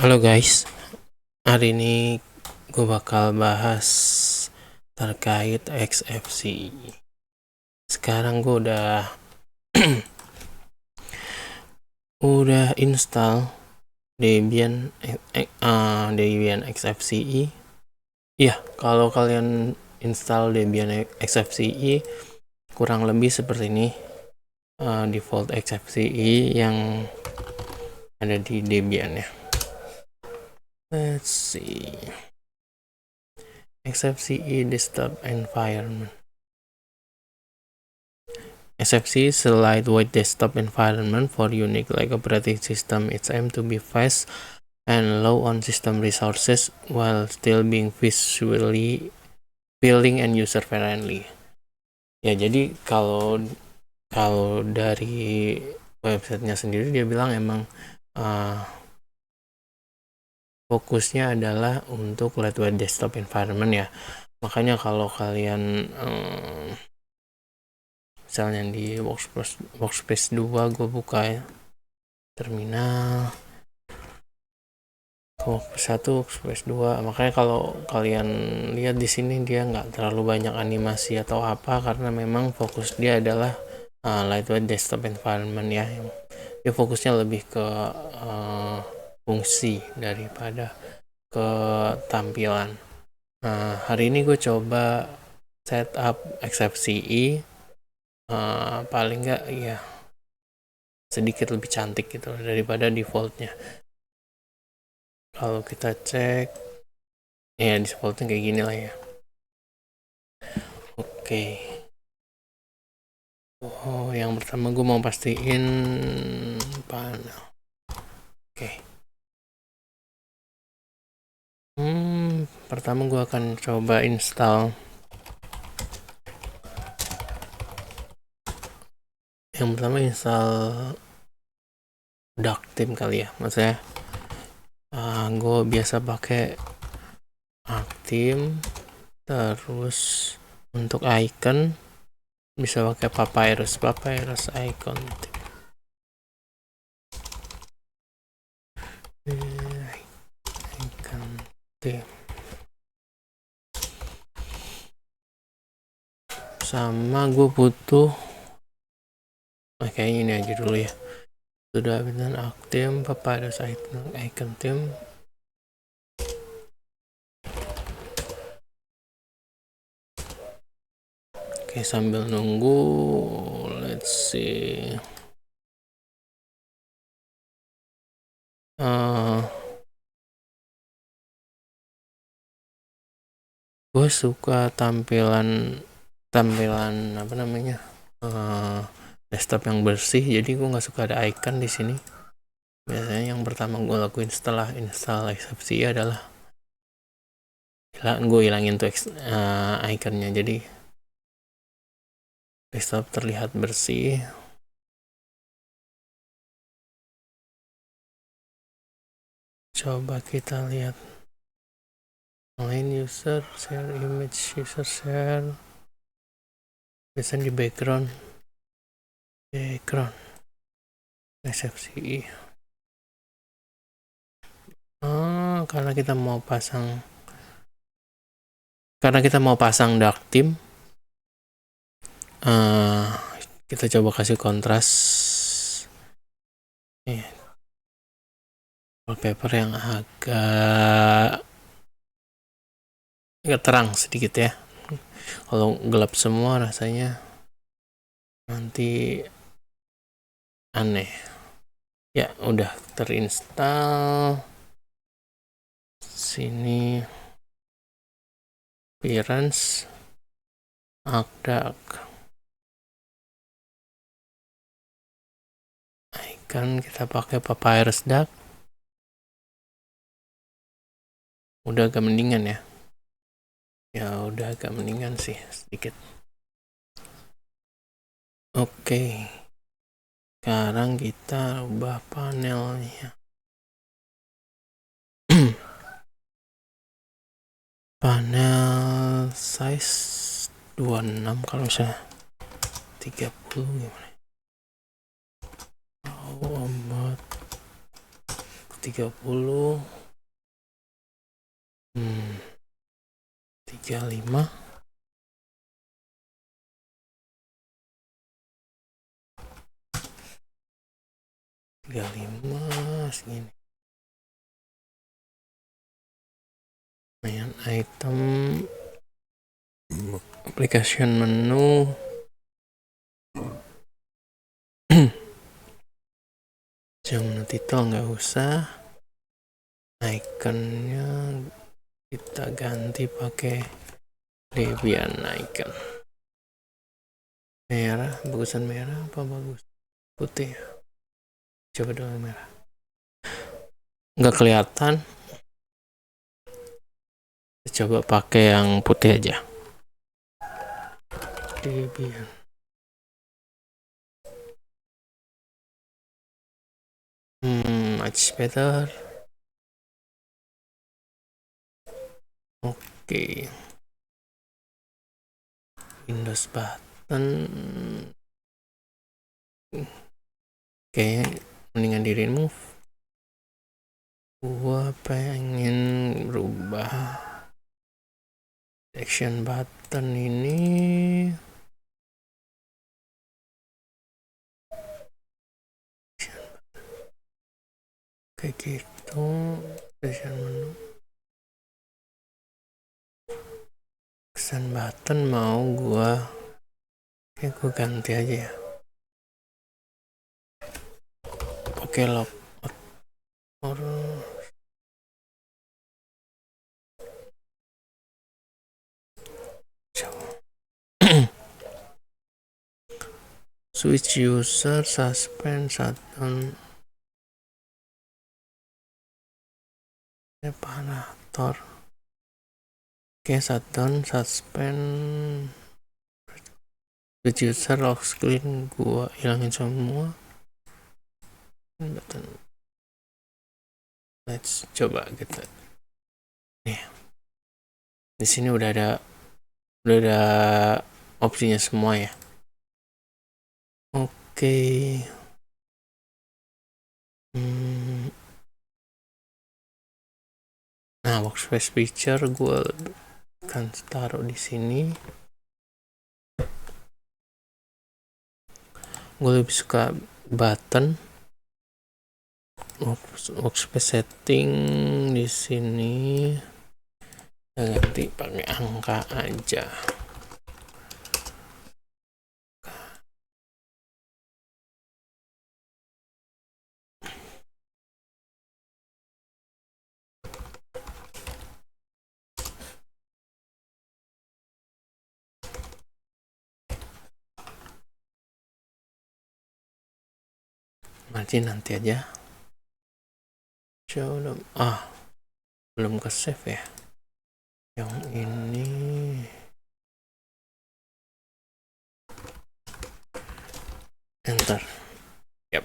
Halo guys, hari ini gue bakal bahas terkait XFCE. Sekarang gue udah install Debian XFCE. Iya, kalau kalian install Debian XFCE kurang lebih seperti ini, default XFCE yang ada di Debian ya. Let's see. XFCE desktop environment. XFCE is a lightweight desktop environment for Unix-like operating system. It's aimed to be fast and low on system resources while still being visually appealing and user friendly. Ya, jadi kalau dari websitenya sendiri dia bilang emang fokusnya adalah untuk lightweight desktop environment ya. Makanya kalau kalian misalnya di workspace 2 gue buka ya, terminal workspace 1, workspace 2. Makanya kalau kalian lihat di sini dia nggak terlalu banyak animasi atau apa, karena memang fokus dia adalah lightweight desktop environment ya. Dia fokusnya lebih ke fungsi daripada ke tampilan. Hari ini gue coba setup XFCE, paling nggak ya sedikit lebih cantik gitu daripada defaultnya. Kalau kita cek ya defaultnya kayak gini lah ya. Oke. Yang pertama gue mau pastiin panel. Oke. Pertama gue akan coba install. Yang pertama install Darktheme kali ya. Maksudnya gue biasa pakai Darktheme. Terus untuk icon bisa pakai Papyrus icon theme. Sama gue butuh kayaknya ini aja dulu ya. Sudah dengan Darktheme, Papyrus icon theme. Oke, sambil nunggu, let's see. Gue suka tampilan apa namanya, desktop yang bersih. Jadi gue nggak suka ada icon di sini. Biasanya yang pertama gue lakuin setelah install XFCE adalah gue hilangin tuh iconnya. Jadi desktop terlihat bersih. Coba kita lihat online user share image, user share biasanya di background XFCE. Karena kita mau pasang Darktheme, kita coba kasih kontras wallpaper yang agak terang sedikit ya. Kalau gelap semua rasanya nanti aneh. Ya udah terinstall. Sini appearance dark icon, kita pakai Papyrus dark. Udah agak mendingan ya. Udah agak mendingan sih sedikit. Oke. Sekarang kita ubah panelnya. Panel size 26, kalau misalnya 30 gimana? About 30 35 35 segini. Main item application menu jam menu title nggak usah, iconnya kita ganti pakai Debian icon. Merah, bagusan merah apa bagus putih? Coba dulu merah. Nggak kelihatan. Coba pakai yang putih aja. Debian. Much better. Oke. Windows button. Kayaknya mendingan di remove. Gua pengen berubah action button ini. Kayak gitu. Action menu. Action button mau gua ganti aja ya. Oke, lock or switch user, suspend, shutdown, separator. Oke, shutdown, suspend, switch user, lock screen gua hilangin semua. Button. Let's coba kita. Nih. Di sini udah ada opsinya semua ya. Oke. Nah, workspace picture gue akan taruh di sini. Gue lebih suka button. Workspace setting di sini ganti pakai angka aja. Margin nanti aja. Belum ke save ya. Yang ini enter. Yap.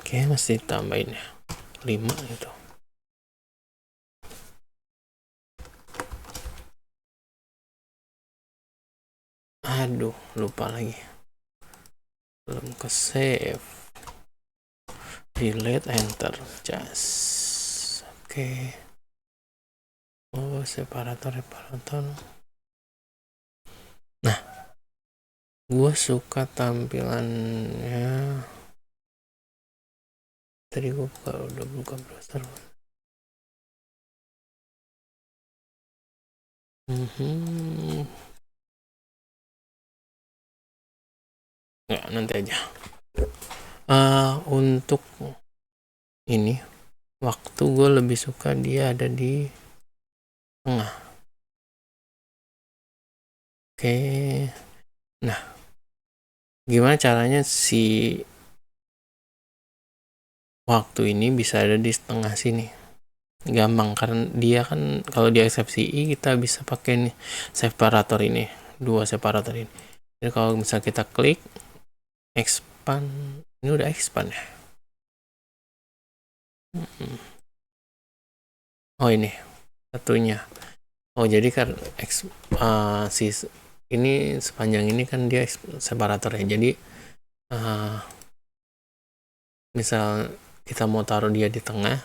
Oke, masih tambahin ya 5 gitu. Aduh, lupa lagi. Belum ke save. Delete, enter, just. Oke. Oh, separator. Nah, gue suka tampilannya. Tadi gue udah buka browser. Nggak, nanti aja. Untuk ini waktu gue lebih suka dia ada di tengah. Oke. Nah, gimana caranya si waktu ini bisa ada di tengah sini? Gampang, karena dia kan kalau di XFCE kita bisa pakai nih separator ini, 2 separator ini. Jadi kalau misalnya kita klik expand, ini udah expand ya. Oh ini satunya. Oh jadi kan si ini sepanjang ini kan dia separator ya. Jadi misal kita mau taruh dia di tengah,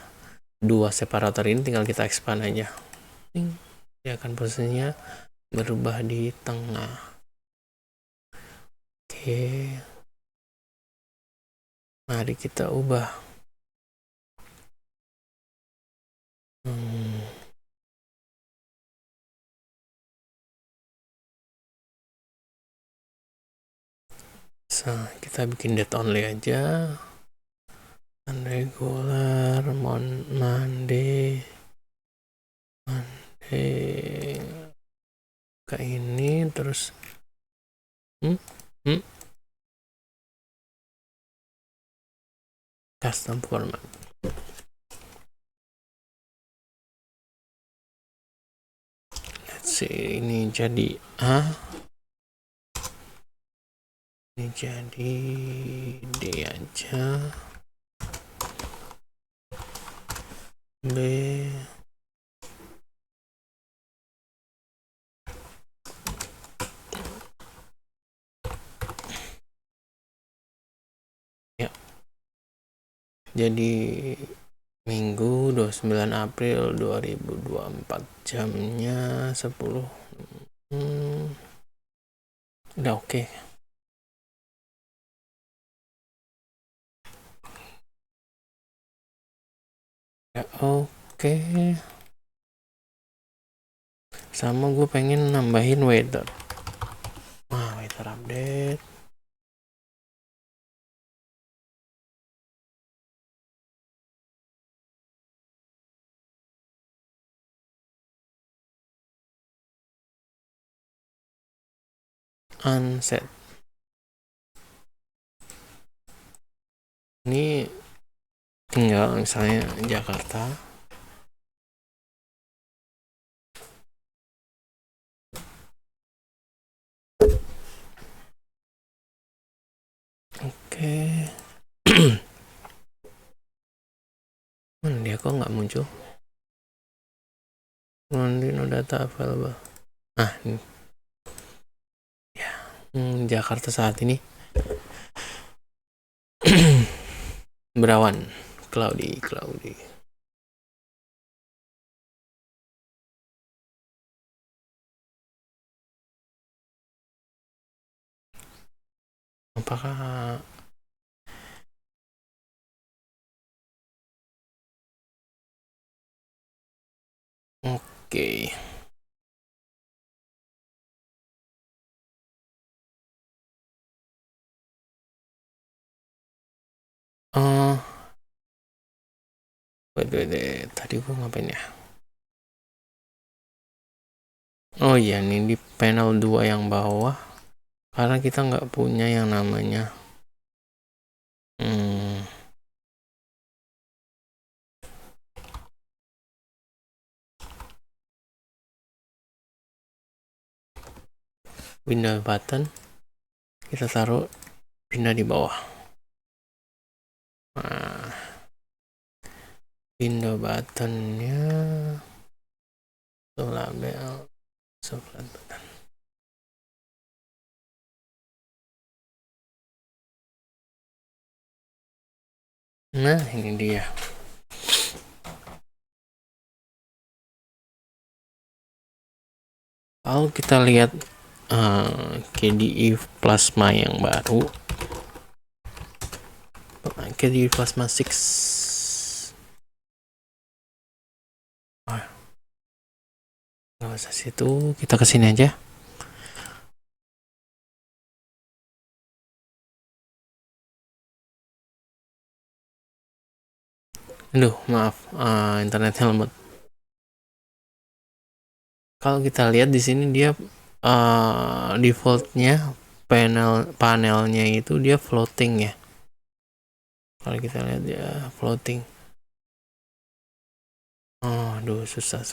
dua separator ini tinggal kita expand aja. Dia akan posisinya berubah di tengah. Oke. Mari kita ubah. Kita bikin date only aja. Regular Monday ke ini terus custom format. Let's see, ini jadi ini jadi D aja, B ya. Jadi Minggu 29 April 2024, jamnya 10. Udah oke. Ya oke. Sama gue pengen nambahin weather. Weather update. Unset. Ini tinggal misalnya Jakarta. Oke. Dia kok nggak muncul? No data available. Ini. Ya, Jakarta saat ini berawan, cloudy. Apakah oke? Wait, tadi gua ngapain ya? Oh iya, ini di panel 2 yang bawah, karena kita nggak punya yang namanya window button, kita taruh pindah di bawah. Window buttonnya label flat button. Nah ini dia. Kalau kita lihat KDE Plasma yang baru, KDE Plasma 6, nggak usah situ, kita kesini aja. Aduh, maaf, internetnya lemot. Kalau kita lihat di sini dia defaultnya panelnya itu dia floating ya. Kalau kita lihat dia floating. Aduh, susah.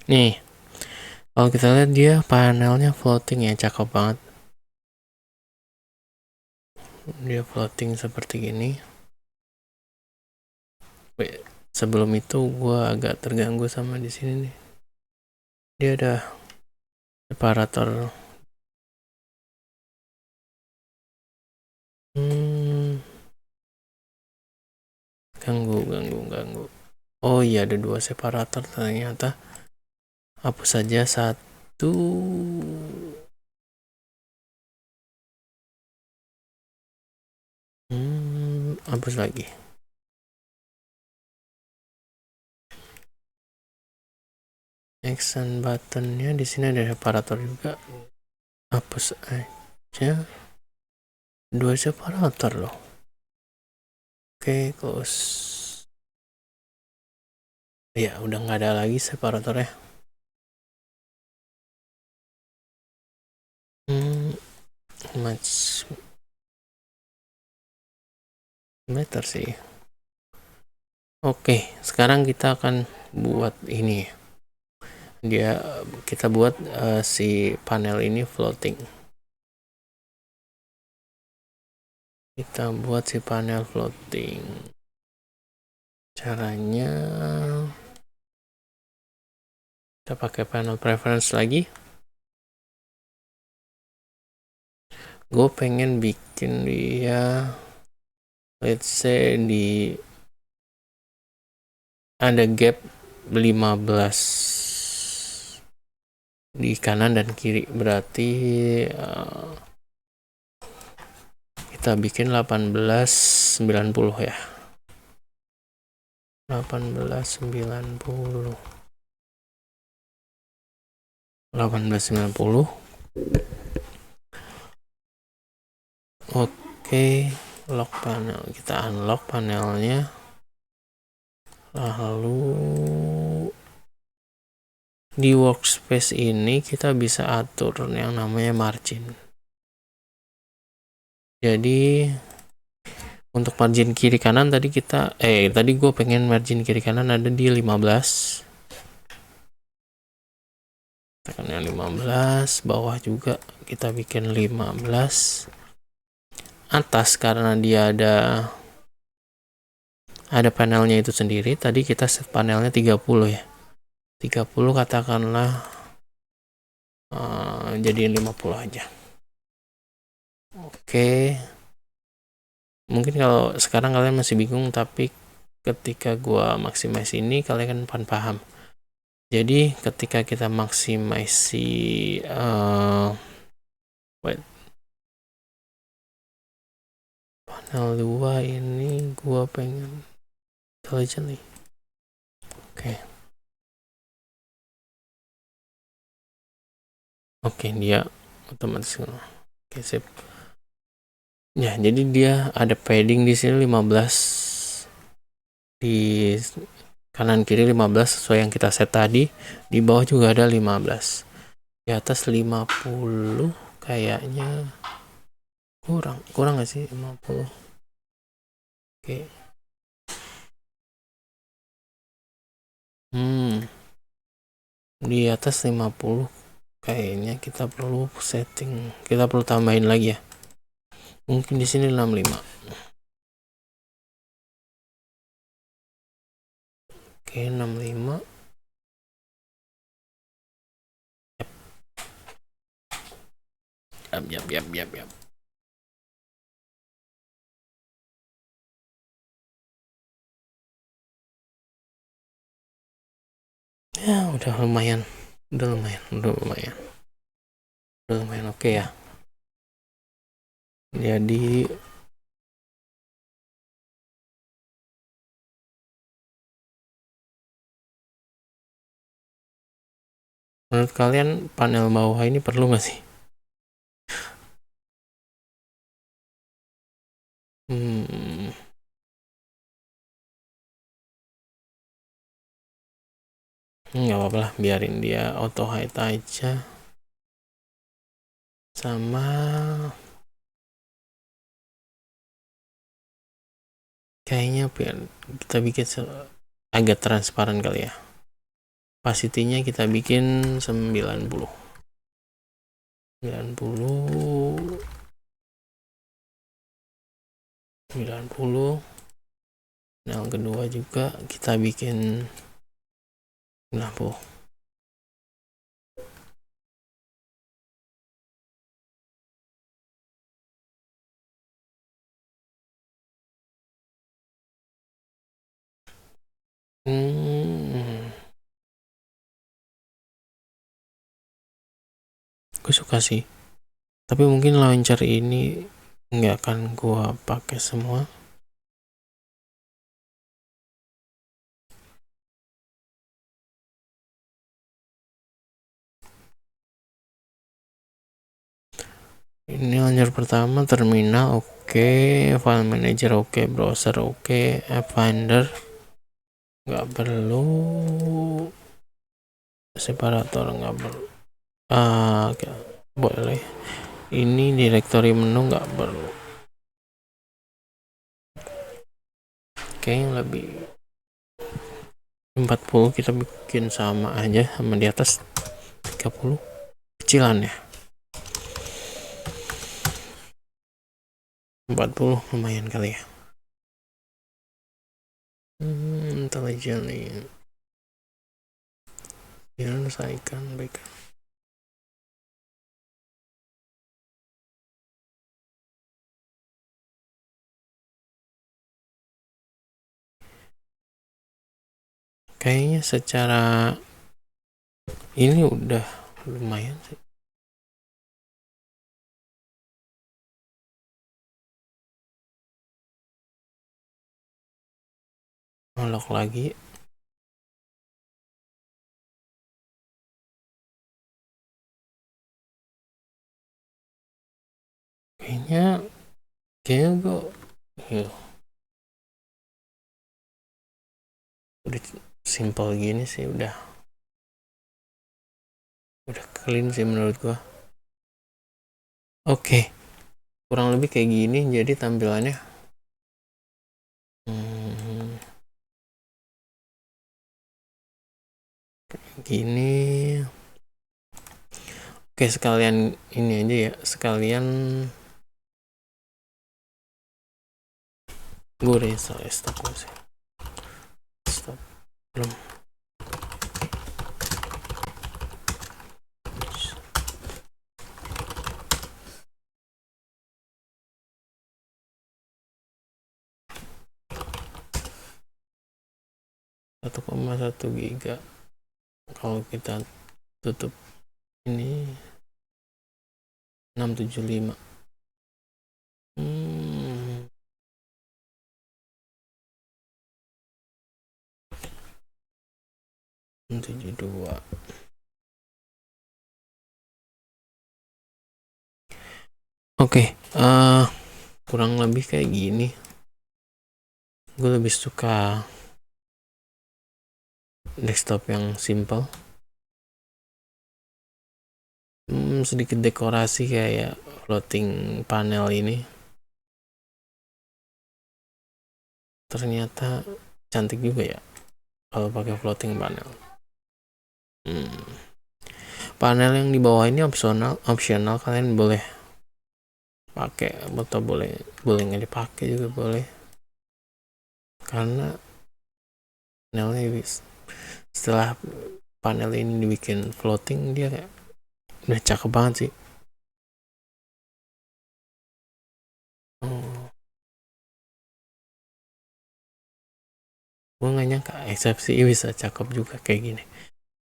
Nih, kalau kita lihat dia panelnya floating ya, cakep banget. Dia floating seperti ini. Sebelum itu gue agak terganggu sama di sini nih. Dia ada separator. Ganggu. Oh iya, ada 2 separator ternyata. Hapus saja 1. Hapus lagi. Action buttonnya di sini ada separator juga. Hapus aja. 2 separator loh. Oke, close. Ya, udah nggak ada lagi separatornya. Much better sih. Oke, sekarang kita akan buat ini. Kita buat si panel ini floating. Kita buat si panel floating. Caranya kita pakai panel preference lagi. Gue pengen bikin dia, let's say ada gap 15 di kanan dan kiri, berarti kita bikin 1890 ya. 1890. Oke, lock panel. Kita unlock panelnya. Lalu di workspace ini kita bisa atur yang namanya margin. Jadi untuk margin kiri kanan tadi tadi gue pengen margin kiri kanan ada di 15. Tekan yang 15, bawah juga kita bikin 15. Atas karena dia ada panelnya itu sendiri, tadi kita set panelnya 30 ya. 30 katakanlah jadiin 50 aja. Oke. Mungkin kalau sekarang kalian masih bingung, tapi ketika gua maximize ini kalian kan paham. Jadi ketika kita maximize si panel 2 ini gua pengen intelligent nih. Oke, dia otomatis. Oke, sip. Ya, jadi dia ada padding di sini 15, di kanan kiri 15 sesuai yang kita set tadi, di bawah juga ada 15, di atas 50 kayaknya kurang nggak sih 50. Oke. Di atas 50 kayaknya kita perlu tambahin lagi ya, mungkin di sini 65. Oke, 65. Yap. Ya, udah lumayan. Oke ya. Jadi menurut kalian panel bawah ini perlu nggak sih? Nggak apa-apa lah, biarin dia auto hide aja. Sama kayaknya biar kita bikin agak transparan kali ya opacity-nya kita bikin 90. Yang kedua juga kita bikin 90. Gue suka sih, tapi mungkin launcher ini nggak akan gua pakai semua. Ini launcher pertama, terminal oke, file manager oke, browser oke, app finder nggak perlu, separator nggak perlu, oke, boleh. Ini directory menu nggak perlu. Oke, lebih 40 kita bikin sama aja sama di atas 30 kecilan ya. 40 lumayan kali ya. Intelligent nih. Selesaikan baik. Kayaknya secara ini udah lumayan sih. Unlock lagi. Kayaknya gue udah simple gini sih, udah clean sih menurut gua. Oke, kurang lebih kayak gini jadi tampilannya. Gini. Oke, sekalian ini aja ya, sekalian gue udah install stop sih. Stop. Belum. .1 giga. Kalau kita tutup ini 675. 72. Oke, kurang lebih kayak gini. Gue lebih suka desktop yang simple. Sedikit dekorasi kayak floating panel ini. Ternyata cantik juga ya kalau pakai floating panel. Panel yang di bawah ini opsional, kalian boleh pakai atau boleh nggak dipakai juga boleh, karena panelnya setelah panel ini dibikin floating dia kayak udah cakep banget sih. Gue nggak nyangka eksepsi bisa cakep juga kayak gini.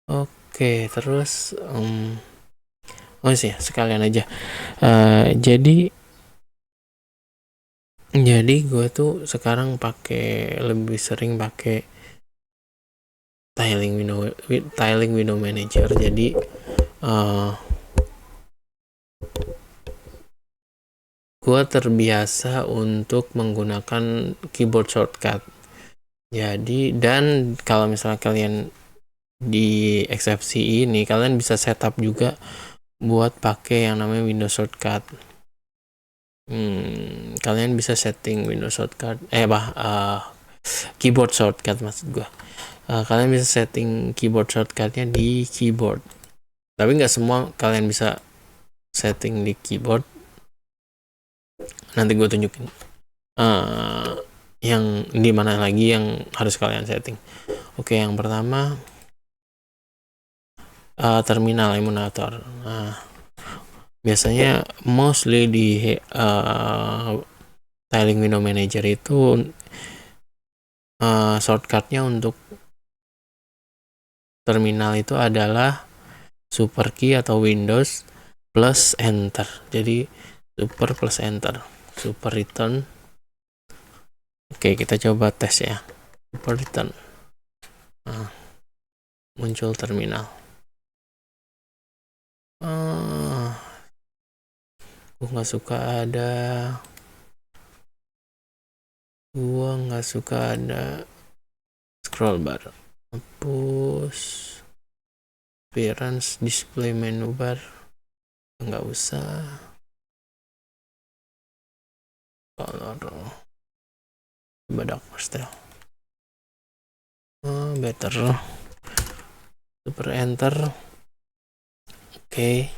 Oke, terus sih sekalian aja. Jadi gue tuh sekarang lebih sering pakai tiling window manager. Jadi gue terbiasa untuk menggunakan keyboard shortcut. Jadi, dan kalau misalnya kalian di eksepsi ini kalian bisa setup juga buat pakai yang namanya window shortcut. Kalian bisa setting window shortcut keyboard shortcut maksud gue. kalian bisa setting keyboard shortcutnya di keyboard, tapi nggak semua kalian bisa setting di keyboard. Nanti gue tunjukin yang di mana lagi yang harus kalian setting. Oke, yang pertama terminal emulator. Nah, biasanya mostly di tiling window manager itu shortcutnya untuk terminal itu adalah super key atau Windows plus enter. Jadi super plus enter, super return. Oke, kita coba tes ya. Super return. Nah, muncul terminal. Gue nggak suka ada scroll bar. Hapus appearance display menu bar, nggak usah. Color badak pastel. Better. Super enter. Oke.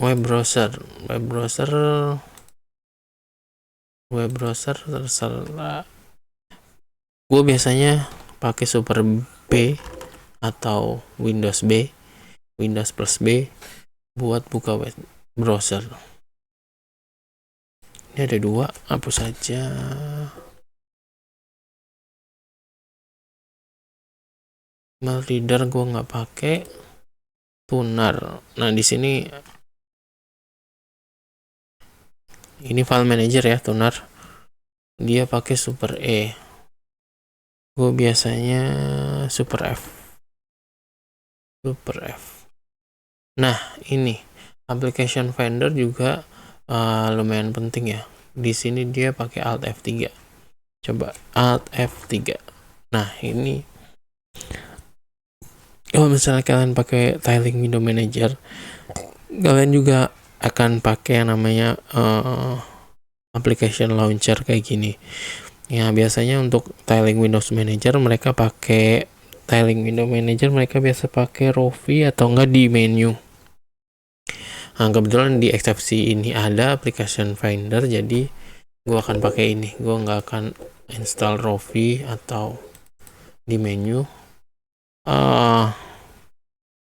Web browser terserah. Gue biasanya pakai super B atau Windows plus B buat buka web browser. Ini ada dua, hapus saja. Email reader gue nggak pakai. Tuner. Nah, di sini ini file manager ya, tuner. Dia pakai super E. Gue biasanya super F. Nah, ini application finder juga lumayan penting ya. Di sini dia pakai Alt F3. Coba Alt F3. Nah, ini kalau misalnya kalian pakai tiling window manager, kalian juga akan pakai yang namanya application launcher kayak gini. Ya, biasanya untuk tiling Windows Manager mereka biasa pakai Rovi atau enggak di menu. Nah, kebetulan di eksepsi ini ada application finder, jadi gue akan pakai ini. Gue nggak akan install Rovi atau di menu.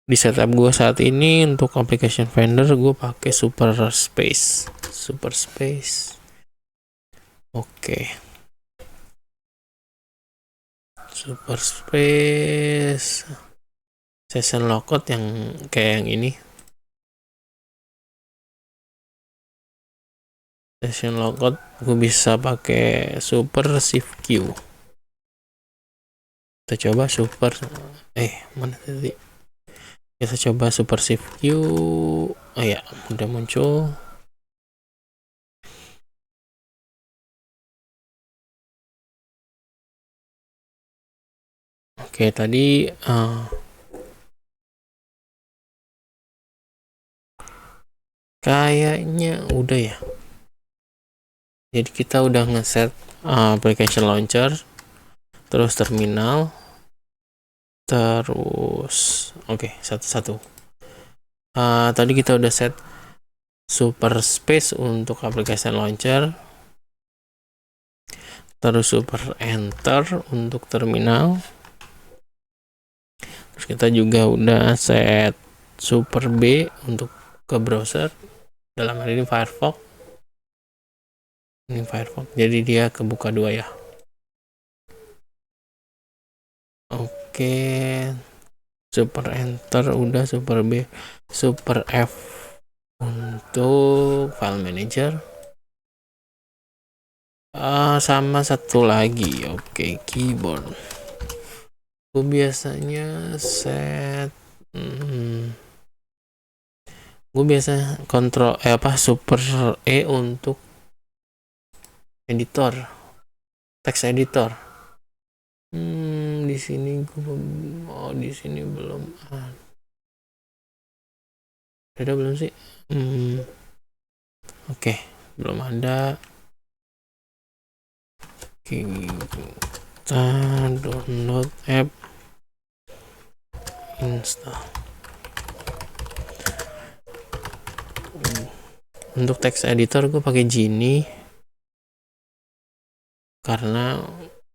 Di setup gue saat ini untuk application finder gue pakai Super Space. Oke. Super Space session logout yang kayak yang ini. Session logout gue bisa pakai Super Shift Q. Kita coba mana tadi? Kita coba Super Shift Q. Oh ya, udah muncul. Oke, tadi kayaknya udah ya. Jadi kita udah ngeset application launcher, terus terminal, terus satu-satu. Tadi kita udah set Super Space untuk application launcher, terus Super Enter untuk terminal, terus kita juga udah set Super B untuk ke browser, dalam hal ini Firefox. Ini Firefox, jadi dia kebuka dua ya. Oke, Super Enter udah, Super B, Super F untuk file manager. Sama satu lagi, oke, keyboard. Gue biasanya set Super E untuk editor, text editor. Di sini di sini belum ada belum sih? Oke, belum ada. kita download app, install. Untuk text editor gue pakai Genie karena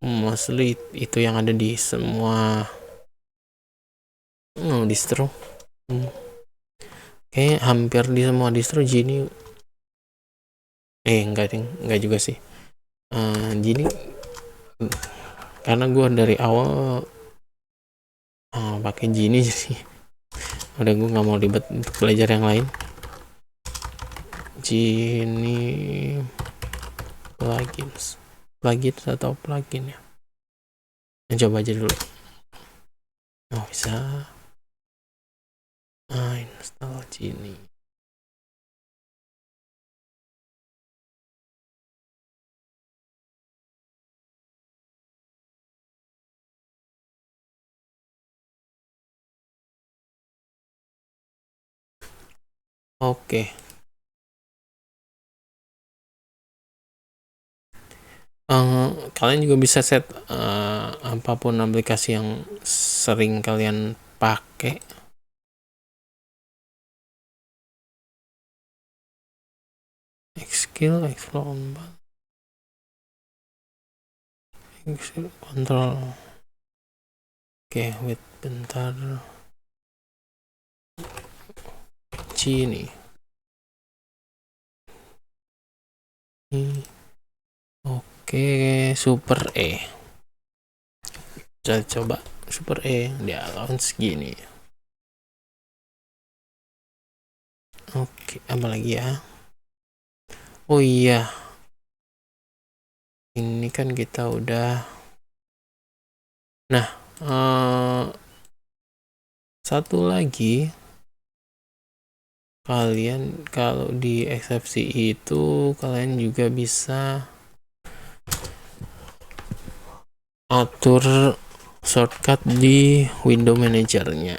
mostly itu yang ada di semua distro. Kayaknya hampir di semua distro Genie. Enggak juga sih. Genie karena gue dari awal pakai Genie jadi udah gue nggak mau ribet untuk belajar yang lain. Genie plugin atau plugin ya. Coba aja dulu. Bisa install Genie. Oke. Kalian juga bisa set apapun aplikasi yang sering kalian pakai. Skill, explore, control. Oke, wait bentar. Genie. Oke, Super E. Coba Super E dia launch gini. Oke, apa lagi ya? Oh iya, ini kan kita udah. Nah, satu lagi, kalian kalau di eksepsi itu kalian juga bisa atur shortcut di window manajernya.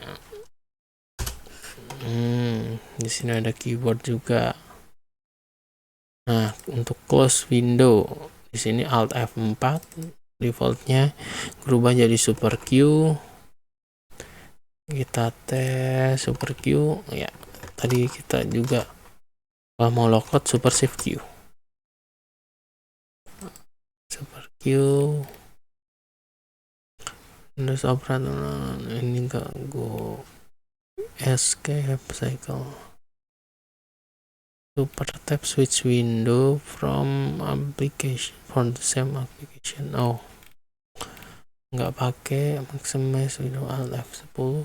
Di sini ada keyboard juga. Nah, untuk close window di sini Alt F4, defaultnya berubah jadi Super Q. Kita tes Super Q ya. Tadi kita juga kalau mau logout Super Shift Q. Super Q. Terus operator ini enggak go escape cycle. Super tab switch window from application for the same application. Nggak pakai maximize window Alt F10.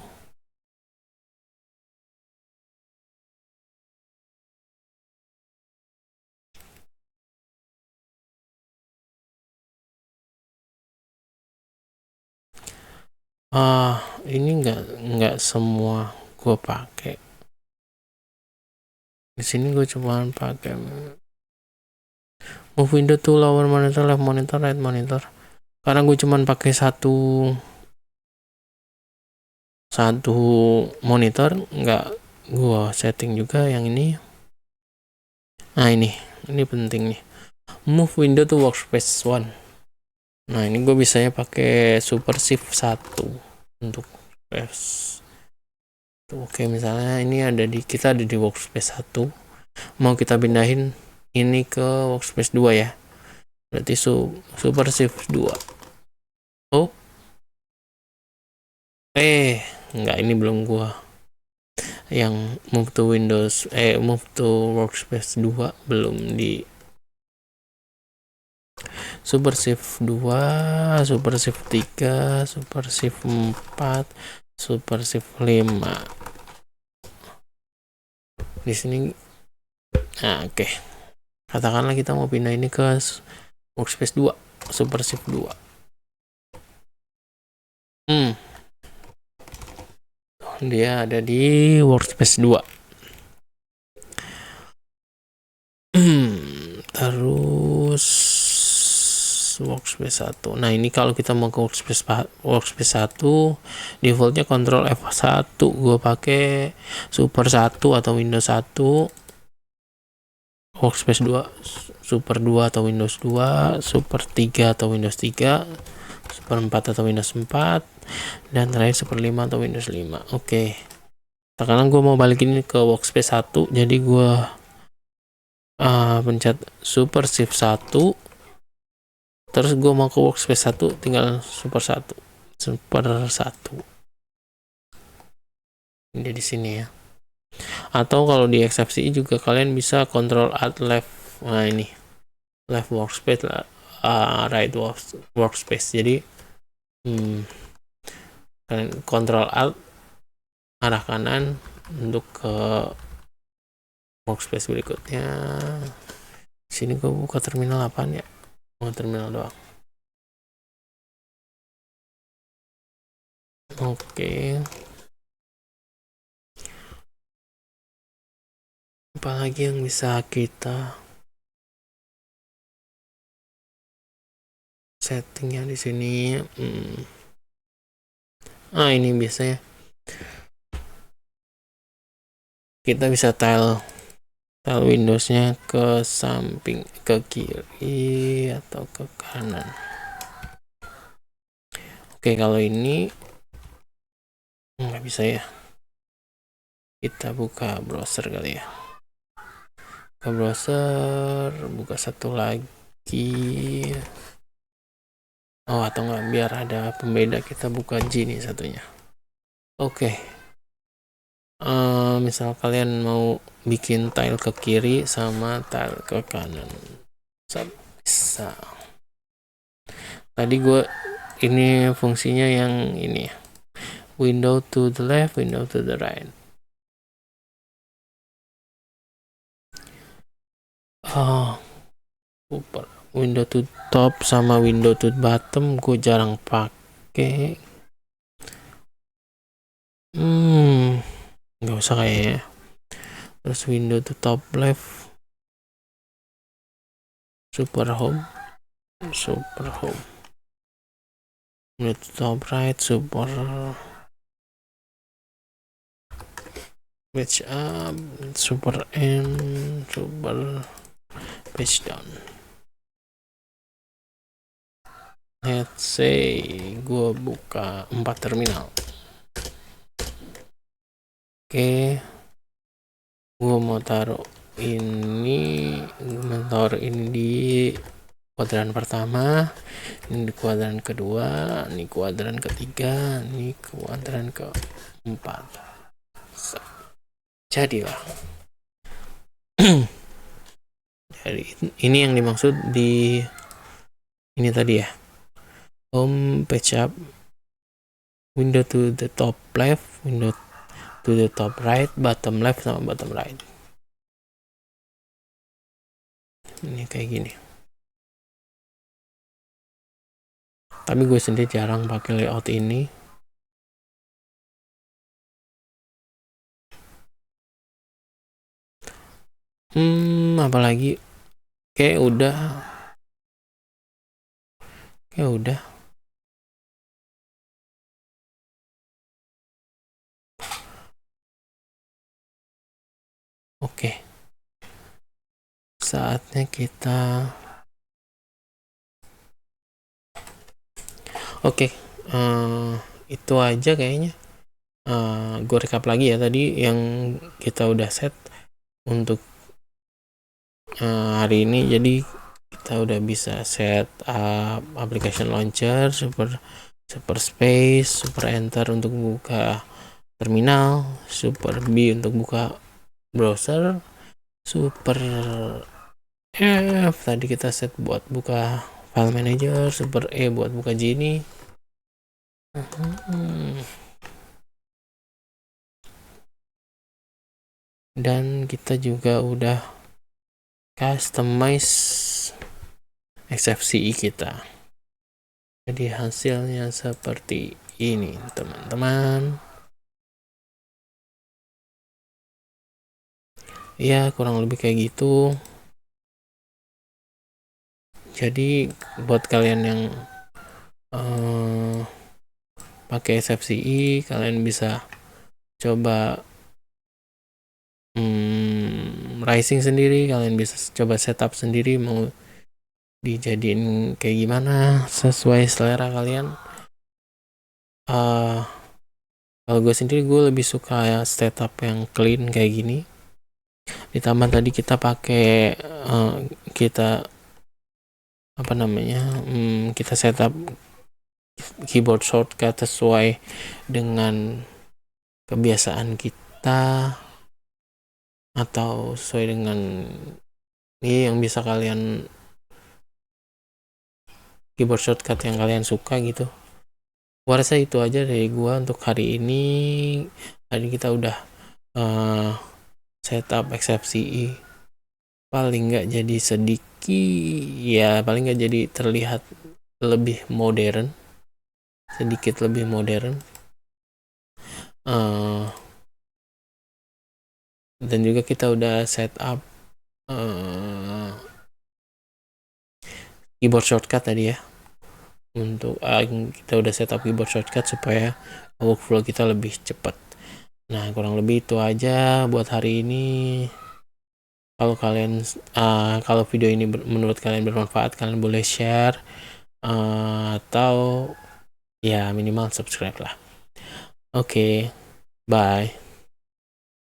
Ini nggak semua gue pakai. Di sini gue cuma pakai move window to lower monitor, left monitor, right monitor. Karena gue cuma pakai satu monitor, nggak gue setting juga yang ini. Nah ini penting nih. Move window to workspace 1. Nah ini gue bisanya pakai Super Shift 1 untuk workspace. Oke, misalnya ini kita ada di workspace 1, mau kita pindahin ini ke workspace 2 ya, berarti Super Shift 2. Enggak, ini belum gua yang move to Windows move to workspace 2 belum di Super Shift 2, Super Shift 3, Super Shift 4, Super Shift 5. Di sini. Nah, oke. Katakanlah kita mau pindah ini ke workspace 2, Super Shift 2. Dia ada di workspace 2. Terus workspace 1. Nah, ini kalau kita mau ke workspace 1, defaultnya Ctrl F1. Gue pakai Super 1 atau Windows 1. Workspace 2, Super 2 atau Windows 2, Super 3 atau Windows 3, Super 4 atau Windows 4, dan terakhir Super 5 atau Windows 5. Oke. Sekarang gue mau balikin ke Workspace 1, jadi gue pencet Super Shift 1, terus gue mau ke Workspace 1, tinggal Super 1. Ini di sini ya. Atau kalau di XFCE juga kalian bisa Control Alt Left. Nah ini left workspace lah, right workspace. Jadi kalian Control Alt arah kanan untuk ke workspace berikutnya. Sini gue buka terminal apaan ya? Terminal doang. Oke. Apalagi yang bisa kita settingnya di sini? Ini biasanya kita bisa tile Windowsnya ke samping, ke kiri atau ke kanan. Oke, kalau ini nggak bisa ya. Kita buka browser kali ya. Ke browser, buka satu lagi. Atau nggak, biar ada pembeda, kita buka Genie satunya. Oke. Misal kalian mau bikin tile ke kiri sama tile ke kanan, bisa. Tadi gue ini fungsinya yang ini ya, window to the left, window to the right. Super. Window to top sama window to bottom gue jarang pakai. Nggak usah kayaknya. Terus window to top left, super home. Window to top right, super page up, super end, super page down. Let's say gue buka 4 terminal. Oke, gue mau taruh ini di kuadran pertama, ini di kuadran kedua, ini kuadran ketiga, ini kuadran keempat. Jadilah. Jadi ini yang dimaksud di ini tadi ya, home, page up, window to the top left, window to the top right, bottom left sama bottom right. Ini kayak gini. Tapi gue sendiri jarang pakai layout ini. Apalagi kayak udah. Oke. Saatnya kita itu aja kayaknya. Gue recap lagi ya, tadi yang kita udah set untuk hari ini. Jadi kita udah bisa set application launcher, super space, super enter untuk buka terminal, super B untuk buka browser, super F tadi kita set buat buka file manager, super E buat buka Genie. Dan kita juga udah customize XFCE kita. Jadi hasilnya seperti ini, teman-teman. Ya, kurang lebih kayak gitu. Jadi buat kalian yang pakai XFCE, kalian bisa coba Rising sendiri, kalian bisa coba setup sendiri mau dijadiin kayak gimana sesuai selera kalian. Kalau gue sendiri, gue lebih suka ya setup yang clean kayak gini. Ditambah tadi kita pakai kita setup keyboard shortcut sesuai dengan kebiasaan kita atau sesuai dengan yang bisa kalian, keyboard shortcut yang kalian suka gitu. Gua rasa itu aja dari gua untuk hari ini. Tadi kita udah setup XFCE, paling nggak jadi paling nggak jadi terlihat lebih modern, sedikit lebih modern. Dan juga kita udah setup keyboard shortcut tadi ya. Untuk kita udah setup keyboard shortcut supaya workflow kita lebih cepat. Nah, kurang lebih itu aja buat hari ini. Kalau video ini menurut kalian bermanfaat, kalian boleh share atau ya minimal subscribe lah. Oke, bye.